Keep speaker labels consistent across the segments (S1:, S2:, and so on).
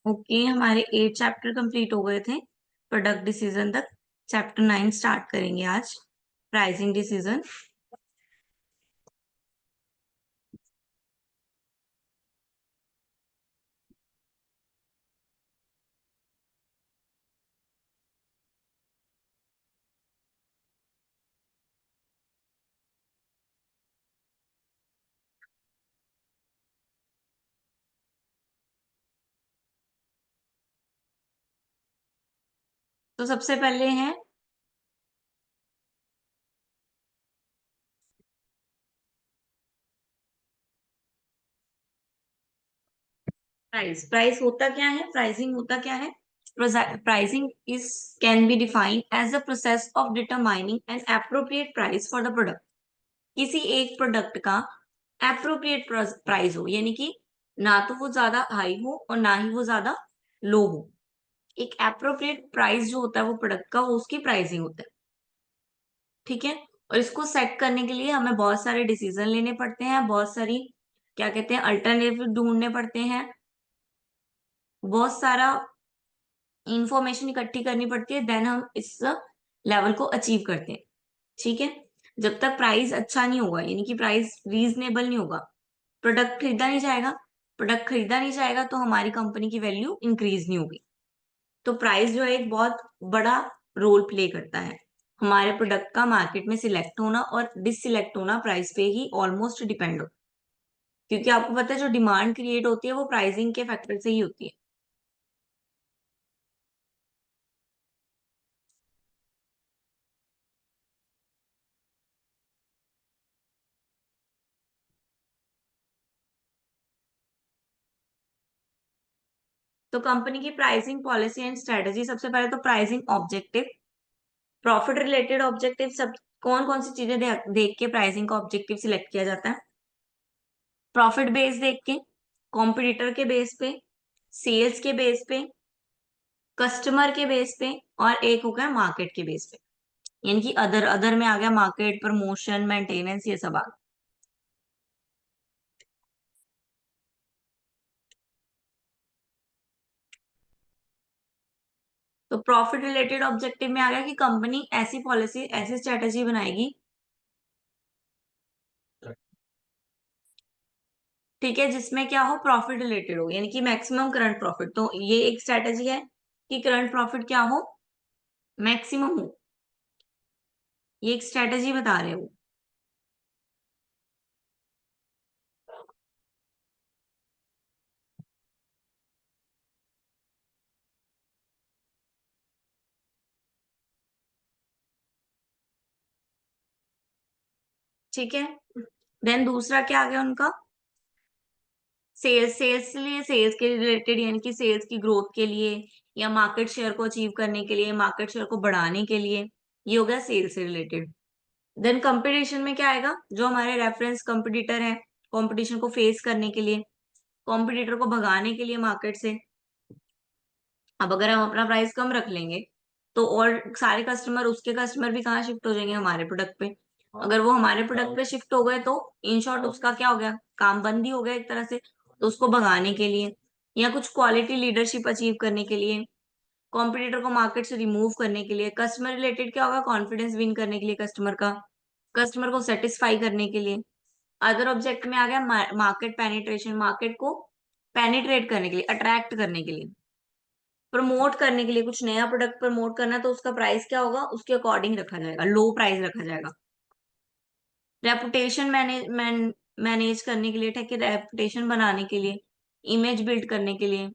S1: Okay, हमारे 8 chapter complete हो गए थे प्रोडक्ट डिसीजन तक। चैप्टर 9 स्टार्ट करेंगे आज, प्राइसिंग डिसीजन। तो सबसे पहले है प्राइस। प्राइस होता क्या है, प्राइसिंग होता क्या है? Pricing is can be defined as a process of determining an appropriate price for the product. किसी एक प्रोडक्ट का एप्रोप्रिएट प्राइस हो, यानी कि ना तो वो ज्यादा हाई हो और ना ही वो ज्यादा लो हो। एक एप्रोप्रिएट प्राइस जो होता है वो प्रोडक्ट का, वो उसकी प्राइसिंग होता है। ठीक है। और इसको सेट करने के लिए हमें बहुत सारे डिसीजन लेने पड़ते हैं, बहुत सारी क्या कहते हैं अल्टरनेटिव ढूंढने पड़ते हैं, बहुत सारा इंफॉर्मेशन इकट्ठी करनी पड़ती है, देन हम इस लेवल को अचीव करते हैं। ठीक है। जब तक प्राइस अच्छा नहीं होगा, यानी कि प्राइस रीजनेबल नहीं होगा, प्रोडक्ट खरीदा नहीं जाएगा। प्रोडक्ट खरीदा नहीं जाएगा तो हमारी कंपनी की वैल्यू इंक्रीज नहीं होगी। तो प्राइस जो है एक बहुत बड़ा रोल प्ले करता है। हमारे प्रोडक्ट का मार्केट में सिलेक्ट होना और डिससिलेक्ट होना प्राइस पे ही ऑलमोस्ट डिपेंड हो, क्योंकि आपको पता है जो डिमांड क्रिएट होती है वो प्राइसिंग के फैक्टर से ही होती है। तो कंपनी की प्राइसिंग पॉलिसी एंड स्ट्रेटेजी, सबसे पहले तो pricing objective, profit related objective. सब कौन कौन सी चीजें देख के प्राइसिंग का ऑब्जेक्टिव सिलेक्ट किया जाता है? प्रॉफिट बेस देख के, कॉम्पिटिटर के बेस पे, सेल्स के बेस पे, कस्टमर के बेस पे, और एक हो गया मार्केट के बेस पे। यानी कि अदर अदर में आ गया मार्केट, प्रमोशन, मेंटेनेंस, ये सब आ गया। तो प्रॉफिट रिलेटेड ऑब्जेक्टिव में आ गया कि कंपनी ऐसी पॉलिसी, ऐसी स्ट्रेटेजी बनाएगी, ठीक है, जिसमें क्या हो, प्रॉफिट रिलेटेड हो, यानी कि मैक्सिमम करंट प्रॉफिट। तो ये एक स्ट्रेटेजी है कि करंट प्रॉफिट क्या हो, मैक्सिमम हो। ये एक स्ट्रेटेजी बता रहे हो। ठीक है। देन दूसरा क्या आ गया उनका, सेल्स। सेल्स के लिए, सेल्स के रिलेटेड, यानी कि सेल्स की ग्रोथ के लिए या मार्केट शेयर को अचीव करने के लिए, मार्केट शेयर को बढ़ाने के लिए, ये हो गया सेल्स से रिलेटेड। देन कंपटीशन में क्या आएगा, जो हमारे रेफरेंस कंपटीटर है, कंपटीशन को फेस करने के लिए, कंपटीटर को भगाने के लिए मार्केट से। अब अगर हम अपना प्राइस कम रख लेंगे तो और सारे कस्टमर, उसके कस्टमर भी कहाँ शिफ्ट हो जाएंगे, हमारे प्रोडक्ट पे। अगर वो हमारे प्रोडक्ट पे शिफ्ट हो गए तो इन शॉर्ट उसका क्या हो गया, काम बंद ही हो गया एक तरह से। तो उसको भगाने के लिए या कुछ क्वालिटी लीडरशिप अचीव करने के लिए, कॉम्पिटिटर को मार्केट से रिमूव करने के लिए, कस्टमर रिलेटेड क्या होगा, कॉन्फिडेंस विन करने के लिए कस्टमर का, कस्टमर को सेटिस्फाई करने के लिए। अदर ऑब्जेक्ट में आ गया मार्केट पेनिट्रेशन, मार्केट को पेनिट्रेट करने के लिए, अट्रैक्ट करने के लिए, प्रमोट करने के लिए। कुछ नया प्रोडक्ट प्रमोट करना है तो उसका प्राइस क्या होगा, उसके अकॉर्डिंग रखा जाएगा, लो प्राइस रखा जाएगा। रेपुटेशन मैनेज करने के लिए, ठीक है, रेपुटेशन बनाने के लिए, इमेज बिल्ड करने के लिए।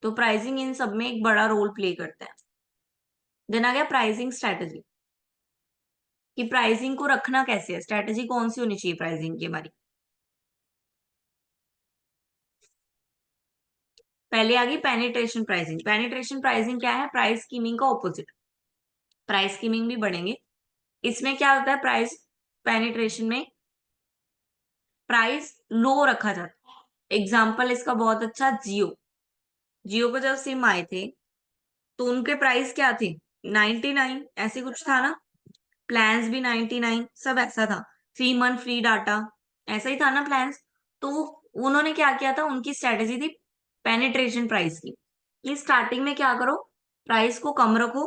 S1: तो प्राइसिंग इन सब में एक बड़ा रोल प्ले करता है। देन आ गया प्राइसिंग स्ट्रेटेजी, कि प्राइसिंग को रखना कैसे है, स्ट्रेटेजी कौन सी होनी चाहिए प्राइसिंग की हमारी। पहले आ गई पेनिट्रेशन प्राइसिंग। पेनिट्रेशन प्राइसिंग क्या है, प्राइस स्कीमिंग का ऑपोजिट। प्राइस स्कीमिंग भी बढ़ेंगे। इसमें क्या होता है, प्राइस पेनिट्रेशन में प्राइस लो रखा जाता है। एग्जाम्पल इसका बहुत अच्छा, जियो। जियो को जब सिम आए थे तो उनके प्राइस क्या थे, 99 ऐसे कुछ था ना। प्लान्स भी 99, सब ऐसा था। 3 मंथ फ्री डाटा, ऐसा ही था ना प्लान्स। तो उन्होंने क्या किया था, उनकी स्ट्रेटेजी थी पेनिट्रेशन प्राइस की, कि स्टार्टिंग में क्या करो, प्राइस को कम रखो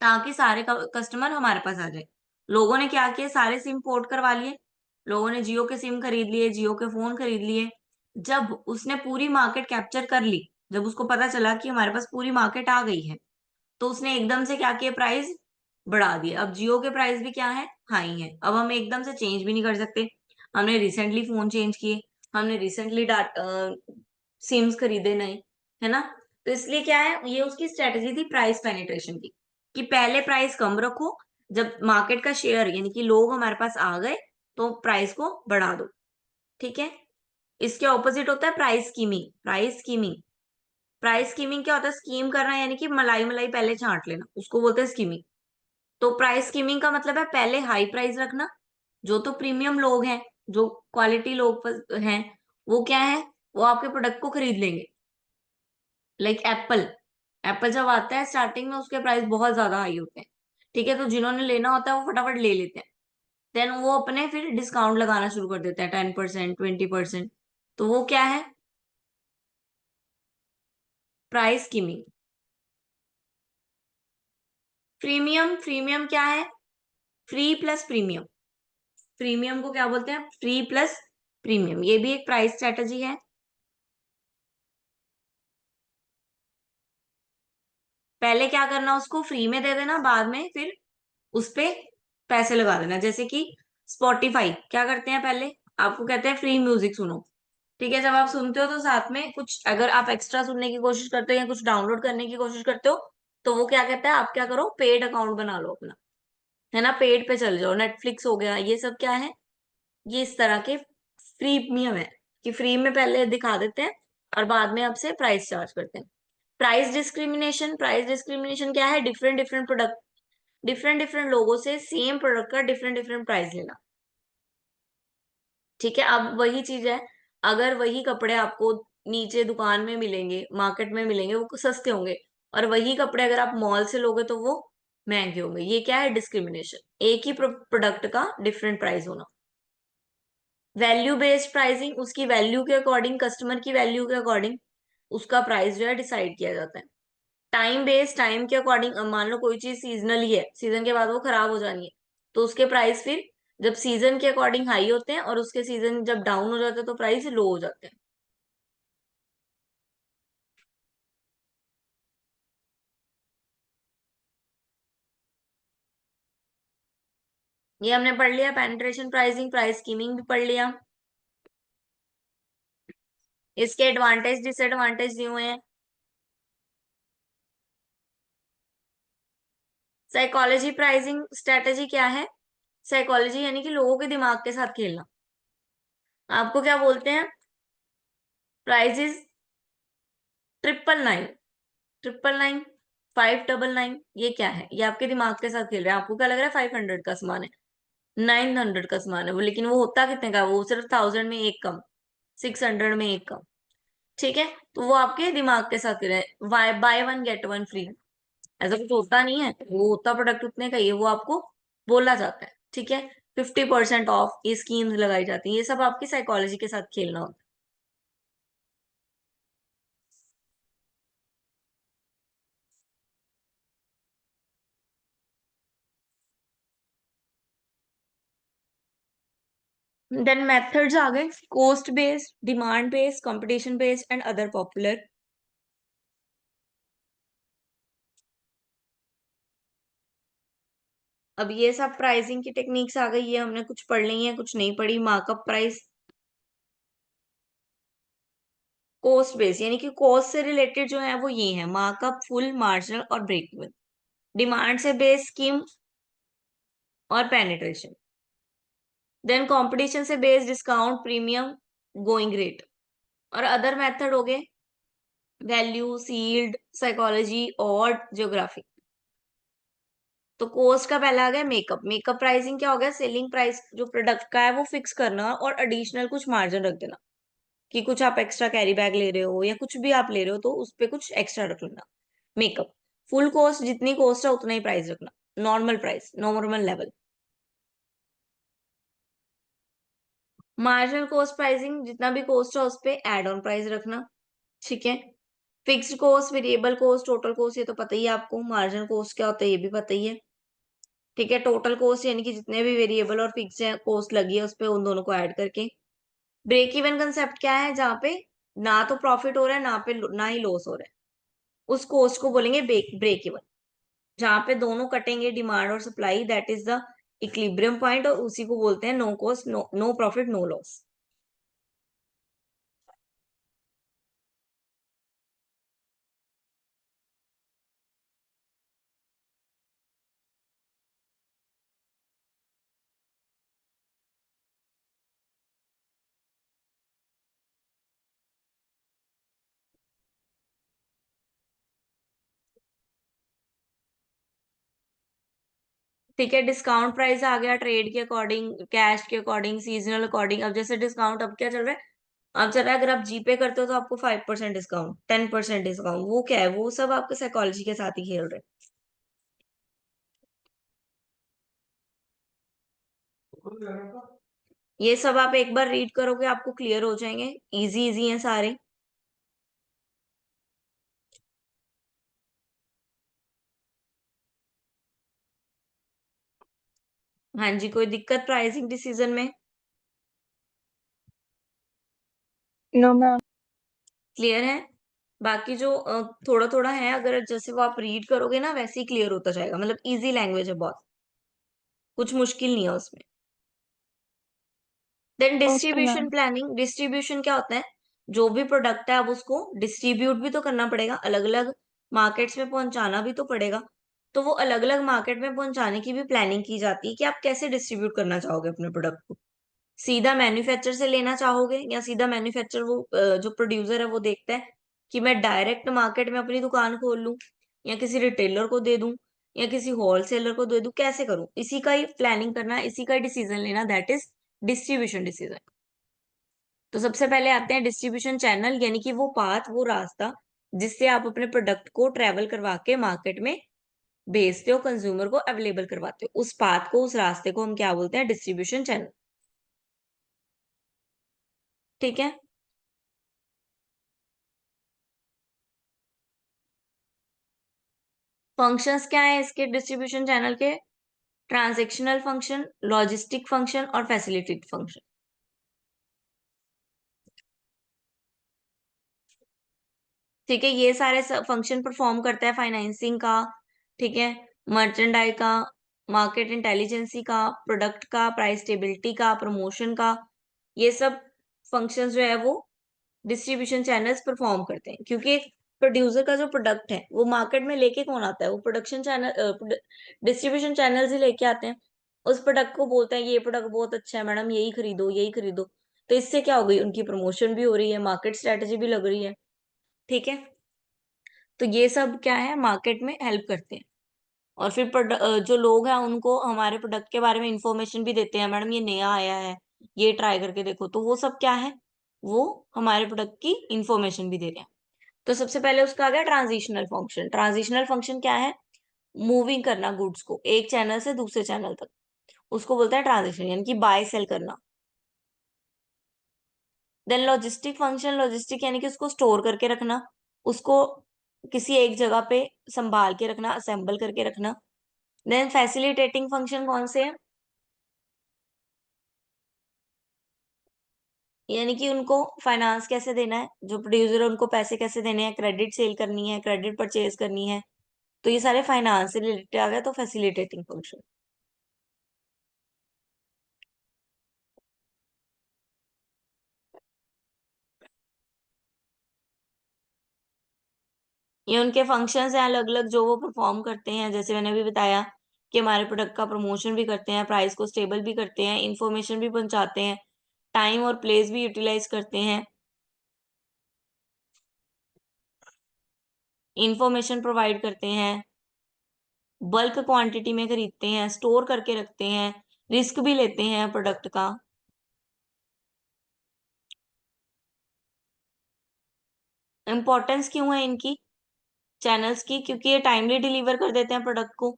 S1: ताकि सारे कस्टमर हमारे पास आ जाए। लोगों ने क्या किया, सारे सिम पोर्ट करवा लिए, लोगों ने जियो के सिम खरीद लिए, जियो के फोन खरीद लिए। जब उसने पूरी मार्केट कैप्चर कर ली, जब उसको पता चला कि हमारे पास पूरी मार्केट आ गई है, तो उसने एकदम से क्या किया, प्राइस बढ़ा दिए। अब जियो के प्राइस भी क्या है, हाई है। अब हम एकदम से चेंज भी नहीं कर सकते। हमने रिसेंटली फोन चेंज किए, हमने रिसेंटली डाटा सिम्स खरीदे नए, है ना। तो इसलिए क्या है, ये उसकी स्ट्रेटेजी थी प्राइस पेनिट्रेशन की, कि पहले प्राइस कम रखो, जब मार्केट का शेयर यानी कि लोग हमारे पास आ गए तो प्राइस को बढ़ा दो। ठीक है। इसके ऑपोजिट होता है प्राइस स्कीमिंग। प्राइस स्कीमिंग क्या होता है, स्कीम करना यानी कि मलाई मलाई पहले छांट लेना, उसको बोलते हैं स्कीमिंग। तो प्राइस स्कीमिंग का मतलब है पहले हाई प्राइस रखना, जो तो प्रीमियम लोग हैं, जो क्वालिटी लोग हैं, वो क्या है, वो आपके प्रोडक्ट को खरीद लेंगे। लाइक एप्पल, एप्पल जब आता है स्टार्टिंग में उसके प्राइस बहुत ज्यादा हाई होते हैं। ठीक है, तो जिन्होंने लेना होता है वो फटाफट ले लेते हैं। देन वो अपने फिर डिस्काउंट लगाना शुरू कर देते हैं, 10%, 20%। तो वो क्या है, प्राइस स्कीमिंग। प्रीमियम, प्रीमियम क्या है, फ्री प्लस प्रीमियम। प्रीमियम को क्या बोलते हैं, फ्री प्लस प्रीमियम। ये भी एक प्राइस स्ट्रेटजी है। पहले क्या करना, उसको फ्री में दे देना, बाद में फिर उस पे पैसे लगा देना। जैसे कि स्पॉटिफाई क्या करते हैं, पहले आपको कहते हैं फ्री म्यूजिक सुनो। ठीक है, जब आप सुनते हो तो साथ में कुछ अगर आप एक्स्ट्रा सुनने की कोशिश करते हो या कुछ डाउनलोड करने की कोशिश करते हो, तो वो क्या कहता है, आप क्या करो, पेड अकाउंट बना लो अपना, है ना, पेड पे चल जाओ। नेटफ्लिक्स हो गया, ये सब क्या है, ये इस तरह के प्रीमियम है, कि फ्री में पहले दिखा देते हैं और बाद में आपसे प्राइस चार्ज करते हैं। प्राइस डिस्क्रिमिनेशन, प्राइस डिस्क्रिमिनेशन क्या है, different different product, different different लोगों से सेम प्रोडक्ट का डिफरेंट डिफरेंट प्राइस लेना। ठीक है, अब वही चीज है, अगर वही कपड़े आपको नीचे दुकान में मिलेंगे, मार्केट में मिलेंगे, वो सस्ते होंगे, और वही कपड़े अगर आप मॉल से लोगे तो वो महंगे होंगे। ये क्या है, डिस्क्रिमिनेशन। एक ही प्रोडक्ट का डिफरेंट प्राइस होना। वैल्यू बेस्ड प्राइसिंग, उसकी वैल्यू के अकॉर्डिंग, कस्टमर की वैल्यू के अकॉर्डिंग उसका प्राइस जो है डिसाइड किया जाता है। टाइम बेस्ड, टाइम के अकॉर्डिंग, मान लो कोई चीज सीजनली है, सीजन के बाद वो खराब हो जानी है, तो उसके प्राइस फिर जब सीजन के अकॉर्डिंग हाई होते हैं और उसके सीजन जब डाउन हो जाते हैं तो प्राइस लो हो जाते हैं। ये हमने पढ़ लिया, पेनिट्रेशन प्राइसिंग, प्राइस स्कीमिंग भी पढ़ लिया। इसके एडवांटेज डिसएडवांटेज दिए हुए हैं। साइकोलॉजी प्राइसिंग स्ट्रेटेजी क्या है, साइकोलॉजी यानी कि लोगों के दिमाग के साथ खेलना। आपको क्या बोलते हैं, प्राइजेस 999, 999, 599, ये क्या है, ये आपके दिमाग के साथ खेल रहे हैं। आपको क्या लग रहा है, 500 का सामान है, 900 का सामान है वो, लेकिन वो होता कितने का है? वो सिर्फ 1000 में एक कम, 600 में एक कम। ठीक है, तो वो आपके दिमाग के साथ खेल रहे हैं। By one get one free, ऐसा कुछ होता नहीं है, वो होता प्रोडक्ट उतने का ही है, वो आपको बोला जाता है। ठीक है, 50% ऑफ, ये स्कीम्स लगाई जाती है, ये सब आपकी साइकोलॉजी के साथ खेलना होता है। देन मेथड्स आ गए, cost based, demand based, competition based and other popular. अब ये सब प्राइसिंग की टेक्निक्स आ गई, ये हमने कुछ पढ़ ली है, कुछ नहीं पढ़ी। मार्कअप प्राइस, कॉस्ट बेस यानी कि कॉस्ट से रिलेटेड जो है वो ये है, मार्कअप, फुल, मार्जिनल और ब्रेक इवन। डिमांड से बेस, स्कीम और पेनिट्रेशन। देन कंपटीशन से base, discount, premium, going rate. और अदर मेथड हो गए, वैल्यू, सील्ड, साइकोलॉजी और ज्योग्राफी। तो कॉस्ट का पहला आ गया मेकअप। मेकअप प्राइसिंग क्या हो गया, सेलिंग प्राइस जो प्रोडक्ट का है वो फिक्स करना और एडिशनल कुछ मार्जिन रख देना, कि कुछ आप एक्स्ट्रा कैरी बैग ले रहे हो या कुछ भी आप ले रहे हो तो उस पे कुछ एक्स्ट्रा रख लेना। मेकअप। फुल कॉस्ट, जितनी कॉस्ट है उतना ही प्राइस रखना। Normal price, normal level. Marginal cost pricing, जितना भी कॉस्ट है उस पे एड ऑन प्राइस रखना, ठीक है। Fixed cost, variable cost, total cost, ये तो पता ही है आपको। मार्जिनल कॉस्ट क्या होता है ये भी पता ही है, ठीक है। टोटल कॉस्ट यानी कि जितने भी वेरिएबल और फिक्स है कॉस्ट लगी है उस पे उन दोनों को ऐड करके। ब्रेक इवन कंसेप्ट क्या है, जहाँ पे ना तो प्रॉफिट हो रहा है ना ही लॉस हो रहा है, उस कॉस्ट को बोलेंगे ब्रेक इवन। जहाँ पे दोनों कटेंगे, डिमांड और supply, that is the equilibrium point, और उसी को बोलते हैं no cost no profit no loss. ठीक है, डिस्काउंट प्राइस आ गया ट्रेड के अकॉर्डिंग, कैश के अकॉर्डिंग, सीजनल अकॉर्डिंग। अब जैसे डिस्काउंट अब क्या चल रहा है, अब चल रहा है अगर आप जीपे करते हो तो आपको 5% डिस्काउंट, 10% डिस्काउंट, वो क्या है, वो सब आपके साइकोलॉजी के साथ ही खेल रहे हैं। ये सब आप एक बार रीड करोगे आपको क्लियर हो जाएंगे, इजी इजी हैं सारे। हाँ जी, कोई दिक्कत प्राइसिंग डिसीजन में?
S2: No ma'am.
S1: क्लियर है? बाकी जो थोड़ा थोड़ा है, अगर जैसे वो आप रीड करोगे ना वैसे ही क्लियर होता जाएगा, मतलब इजी लैंग्वेज है बहुत, कुछ मुश्किल नहीं है उसमें। Then
S2: okay
S1: distribution
S2: ma'am.
S1: Planning. Distribution क्या होता है, जो भी प्रोडक्ट है अब उसको डिस्ट्रीब्यूट भी तो करना पड़ेगा, अलग अलग मार्केट्स में पहुंचाना भी तो पड़ेगा। तो वो अलग अलग मार्केट में पहुंचाने की भी प्लानिंग की जाती है कि आप कैसे डिस्ट्रीब्यूट करना चाहोगे अपने प्रोडक्ट को। सीधा मैन्युफैक्चर से लेना चाहोगे, या सीधा मैन्युफैक्चर वो जो प्रोड्यूसर है वो देखता है कि मैं डायरेक्ट मार्केट में अपनी दुकान खोल लूं, या किसी रिटेलर को दे दूं, या किसी होलसेलर को दे दूं, कैसे करूं, इसी का ही प्लानिंग करना, इसी का ही डिसीजन लेना, दैट इज डिस्ट्रीब्यूशन डिसीजन। तो सबसे पहले आते हैं डिस्ट्रीब्यूशन चैनल, यानी कि वो पाथ, वो रास्ता जिससे आप अपने प्रोडक्ट को ट्रेवल करवा के मार्केट में भेजते हो, कंज्यूमर को अवेलेबल करवाते हो। उस पाथ को, उस रास्ते को हम क्या बोलते हैं, डिस्ट्रीब्यूशन चैनल, ठीक है। फंक्शंस क्या है इसके डिस्ट्रीब्यूशन चैनल के, ट्रांजैक्शनल फंक्शन, लॉजिस्टिक फंक्शन और फैसिलिटेट फंक्शन। ठीक है, ये सारे फंक्शन परफॉर्म करता है फाइनेंसिंग का, ठीक है, मर्चेंडाइज का, मार्केट इंटेलिजेंसी का, प्रोडक्ट का, प्राइस स्टेबिलिटी का, प्रमोशन का, ये सब फंक्शंस जो है वो डिस्ट्रीब्यूशन चैनल्स परफॉर्म करते हैं। क्योंकि एक प्रोड्यूसर का जो प्रोडक्ट है वो मार्केट में लेके कौन आता है, वो प्रोडक्शन चैनल, डिस्ट्रीब्यूशन चैनल्स ही लेके आते हैं। उस प्रोडक्ट को बोलते हैं ये प्रोडक्ट बहुत अच्छा है मैडम, यही खरीदो यही खरीदो। तो इससे क्या हो गई, उनकी प्रमोशन भी हो रही है, मार्केट स्ट्रेटेजी भी लग रही है, ठीक है। तो ये सब क्या है, मार्केट में हेल्प करते हैं। और फिर जो लोग हैं उनको हमारे प्रोडक्ट के बारे में इंफॉर्मेशन भी देते हैं, मैडम ये नया आया है, ये ट्राई करके देखो। तो वो सब क्या है, वो हमारे प्रोडक्ट की इंफॉर्मेशन भी दे रहे हैं। तो सबसे पहले उसका आ गया ट्रांजिशनल फंक्शन। ट्रांजिशनल फंक्शन क्या है, मूविंग करना गुड्स को एक चैनल से दूसरे चैनल तक, उसको बोलते हैं ट्रांजिशन, यानी कि बाय सेल करना। देन लॉजिस्टिक फंक्शन, लॉजिस्टिक यानी कि उसको स्टोर करके रखना, उसको किसी एक जगह पे संभाल के रखना, असेंबल करके रखना। देन फैसिलिटेटिंग फंक्शन कौन से है, यानी कि उनको फाइनेंस कैसे देना है, जो प्रोड्यूसर है उनको पैसे कैसे देने हैं, क्रेडिट सेल करनी है, क्रेडिट परचेज करनी है। तो ये सारे फाइनेंस से रिलेटेड आ गया, तो फैसिलिटेटिंग फंक्शन। ये उनके फंक्शंस हैं अलग अलग जो वो परफॉर्म करते हैं, जैसे मैंने अभी बताया कि हमारे प्रोडक्ट का प्रमोशन भी करते हैं, प्राइस को स्टेबल भी करते हैं, इंफॉर्मेशन भी पहुंचाते हैं, टाइम और प्लेस भी यूटिलाइज करते हैं, इंफॉर्मेशन प्रोवाइड करते हैं, बल्क क्वांटिटी में खरीदते हैं, स्टोर करके रखते हैं, रिस्क भी लेते हैं प्रोडक्ट का। इम्पोर्टेंस क्यों है इनकी चैनल्स की, क्योंकि ये टाइमली डिलीवर कर देते हैं प्रोडक्ट को,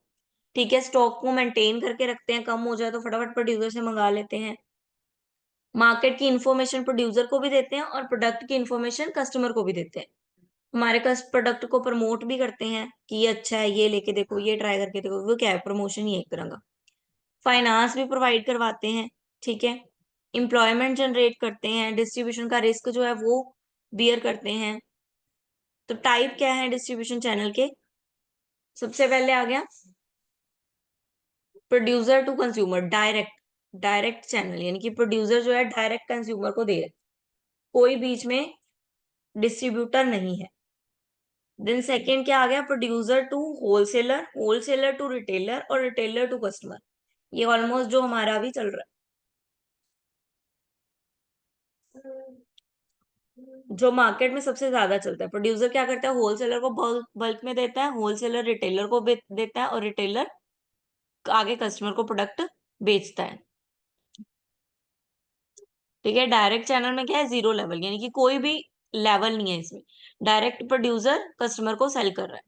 S1: ठीक है, स्टॉक को मेंटेन करके रखते हैं, कम हो जाए तो फटाफट प्रोड्यूसर से मंगा लेते हैं। मार्केट की इंफॉर्मेशन प्रोड्यूसर को भी देते हैं और प्रोडक्ट की इंफॉर्मेशन कस्टमर को भी देते हैं। हमारे प्रोडक्ट को प्रमोट भी करते हैं कि ये अच्छा है, ये लेके देखो, ये ट्राई करके देखो, वो क्या है, प्रमोशन ही है एक तरह का। फाइनेंस भी प्रोवाइड करवाते हैं, ठीक है। एम्प्लॉयमेंट जनरेट करते हैं, डिस्ट्रीब्यूशन का रिस्क जो है वो बियर करते हैं। तो टाइप क्या है डिस्ट्रीब्यूशन चैनल के? सबसे पहले आ गया producer to consumer, direct, direct channel, यानी कि प्रोड्यूसर जो है डायरेक्ट कंज्यूमर को दे रहा है, कोई बीच में डिस्ट्रीब्यूटर नहीं है। देन सेकेंड क्या आ गया, producer to wholesaler, wholesaler to retailer और रिटेलर टू कस्टमर। ये ऑलमोस्ट जो हमारा अभी चल रहा है, जो मार्केट में सबसे ज्यादा चलता है। प्रोड्यूसर क्या करता है, होलसेलर को बल्क बल्क में देता है, होलसेलर रिटेलर को देता है और रिटेलर आगे कस्टमर को प्रोडक्ट बेचता है। ठीक है, डायरेक्ट चैनल में क्या है, जीरो लेवल, यानी कि कोई भी लेवल नहीं है इसमें, डायरेक्ट प्रोड्यूसर कस्टमर को सेल कर रहा है।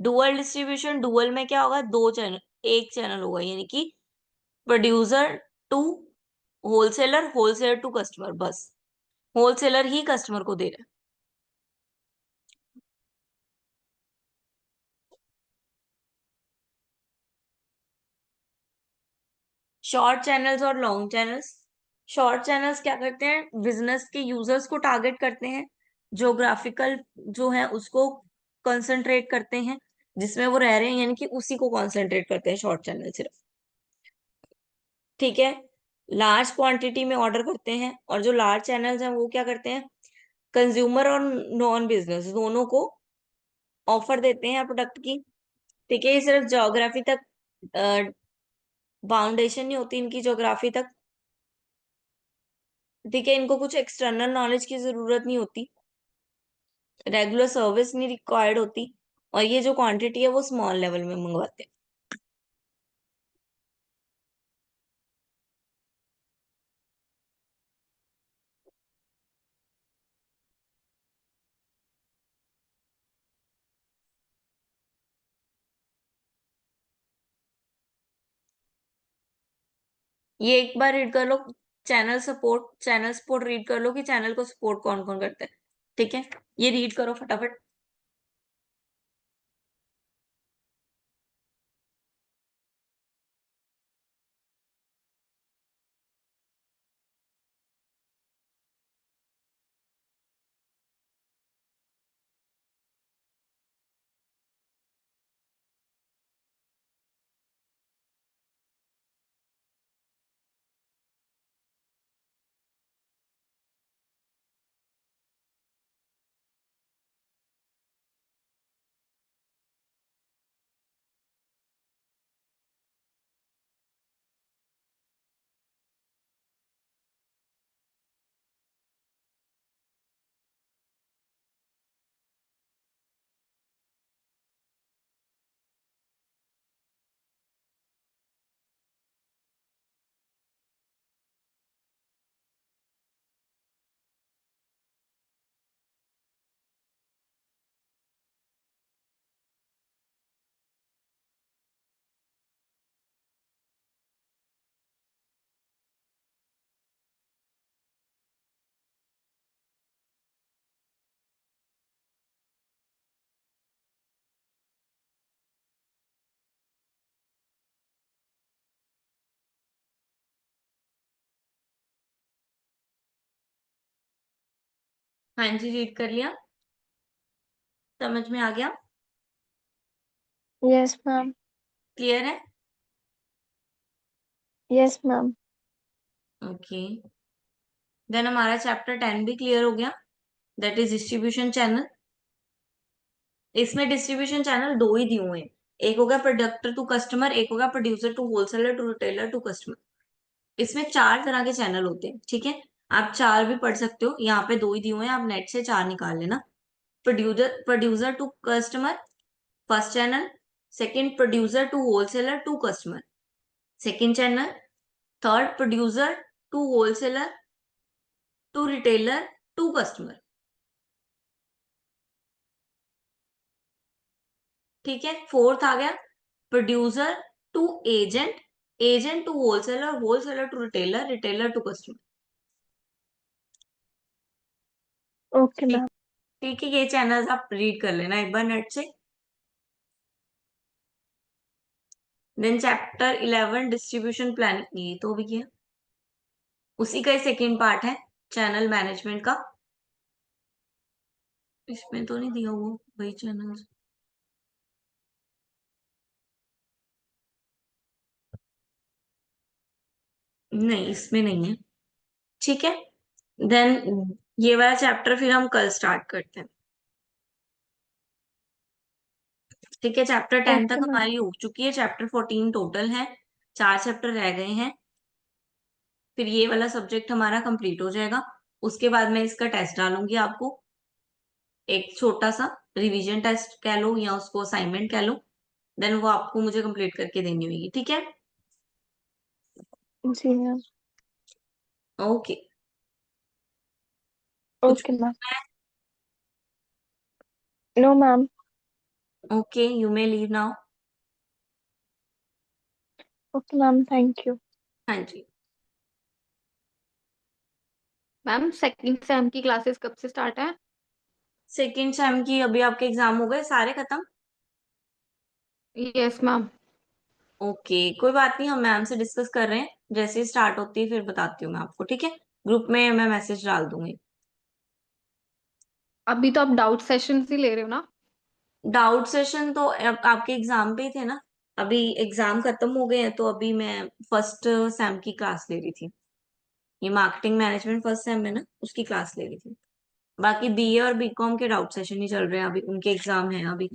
S1: डुअल डिस्ट्रीब्यूशन, डुअल में क्या होगा, दो चैनल, एक चैनल होगा, यानी कि producer to wholesaler, wholesaler to customer, बस होलसेलर ही कस्टमर को दे रहा है। शॉर्ट चैनल्स और लॉन्ग चैनल्स। शॉर्ट चैनल्स क्या करते हैं, बिजनेस के यूजर्स को टारगेट करते हैं, ज्योग्राफिकल जो है उसको कंसंट्रेट करते हैं, जिसमें वो रह रहे हैं, यानी कि उसी को कंसंट्रेट करते हैं शॉर्ट चैनल सिर्फ। ठीक है, लार्ज क्वांटिटी में ऑर्डर करते हैं, और जो लार्ज चैनल्स हैं वो क्या करते हैं, कंज्यूमर और नॉन बिजनेस दोनों को ऑफर देते हैं प्रोडक्ट की। ठीक है, ये सिर्फ ज्योग्राफी तक बाउंडेशन नहीं होती इनकी ज्योग्राफी तक। ठीक है, इनको कुछ एक्सटर्नल नॉलेज की जरूरत नहीं होती, रेगुलर सर्विस नहीं रिक्वायर्ड होती, और ये जो क्वांटिटी है वो स्मॉल लेवल में मंगवाते हैं। ये एक बार रीड कर लो, चैनल सपोर्ट रीड कर लो कि चैनल को सपोर्ट कौन कौन करता है। ठीक है, ये रीड करो फटाफट। हाँ जी, रीड कर लिया, समझ में आ गया,
S2: Yes, ma'am.
S1: क्लियर है?
S2: Yes, ma'am.
S1: ओके, देन हमारा चैप्टर 10 भी क्लियर हो गया, दैट इज डिस्ट्रीब्यूशन चैनल। इसमें डिस्ट्रीब्यूशन चैनल दो ही दिए हुए हैं, एक होगा प्रोडक्ट टू कस्टमर, एक होगा producer to wholesaler to retailer to customer. इसमें चार तरह के चैनल होते हैं, ठीक है। आप चार भी पढ़ सकते हो, यहाँ पे दो ही दिए हुए हैं, आप नेट से चार निकाल लेना। Producer to customer, first channel. Second, producer to wholesaler to customer, second channel. Third, producer to wholesaler to retailer to customer. ठीक है, फोर्थ आ गया producer to agent, agent to wholesaler, wholesaler to retailer, retailer to customer.
S2: Okay, ma'am.
S1: ठीक है, ये channels आप read कर लेना एक बार नेट से। देन चैप्टर 11 डिस्ट्रीब्यूशन प्लानिंग, ये तो भी किया, उसी का सेकेंड पार्ट है चैनल मैनेजमेंट का। इसमें तो नहीं दिया हुआ वही चैनल्स, नहीं इसमें नहीं है। ठीक है, देन ये वाला चैप्टर फिर हम कल स्टार्ट करते हैं। ठीक है, चैप्टर 10 तक
S2: Okay, ma'am.
S1: हमारी हो चुकी है, चैप्टर 14 टोटल है, 4 चैप्टर रह गए हैं। फिर ये वाला सब्जेक्ट हमारा कंप्लीट हो जाएगा। उसके बाद मैं इसका टेस्ट डालूंगी आपको, एक छोटा सा रिवीजन टेस्ट कह लो या उसको असाइनमेंट कह लो। देन वो आपको मुझे कंप्लीट करके देनी होगी, ठीक है।
S2: जी मैम।
S1: ओके, कुछ
S2: Okay, ma'am. No, ma'am.
S1: Okay, you may leave now.
S2: Okay, ma'am. Thank you.
S1: हाँ जी।
S3: मैम सेकंड सेम की क्लासेस कब से स्टार्ट है?
S1: सेकेंड सेम की अभी आपके एग्जाम हो गए सारे खत्म?
S3: Yes ma'am.
S1: ओके, कोई बात नहीं, हम मैम से डिस्कस कर रहे हैं, जैसे ही स्टार्ट होती है फिर बताती हूँ मैं आपको, ठीक है। ग्रुप में मैं मैसेज डाल दूंगी।
S3: अभी तो आप डाउट सेशन ही ले रहे हो ना?
S1: डाउट सेशन तो आपके एग्जाम पे ही थे ना, अभी एग्जाम खत्म हो गए हैं, तो अभी मैं फर्स्ट सेम की क्लास ले रही थी। ये मार्केटिंग मैनेजमेंट फर्स्ट सेम है ना, उसकी क्लास ले रही थी। बाकी बीए और बीकॉम के डाउट सेशन ही चल रहे हैं, अभी उनके एग्जाम है अभी।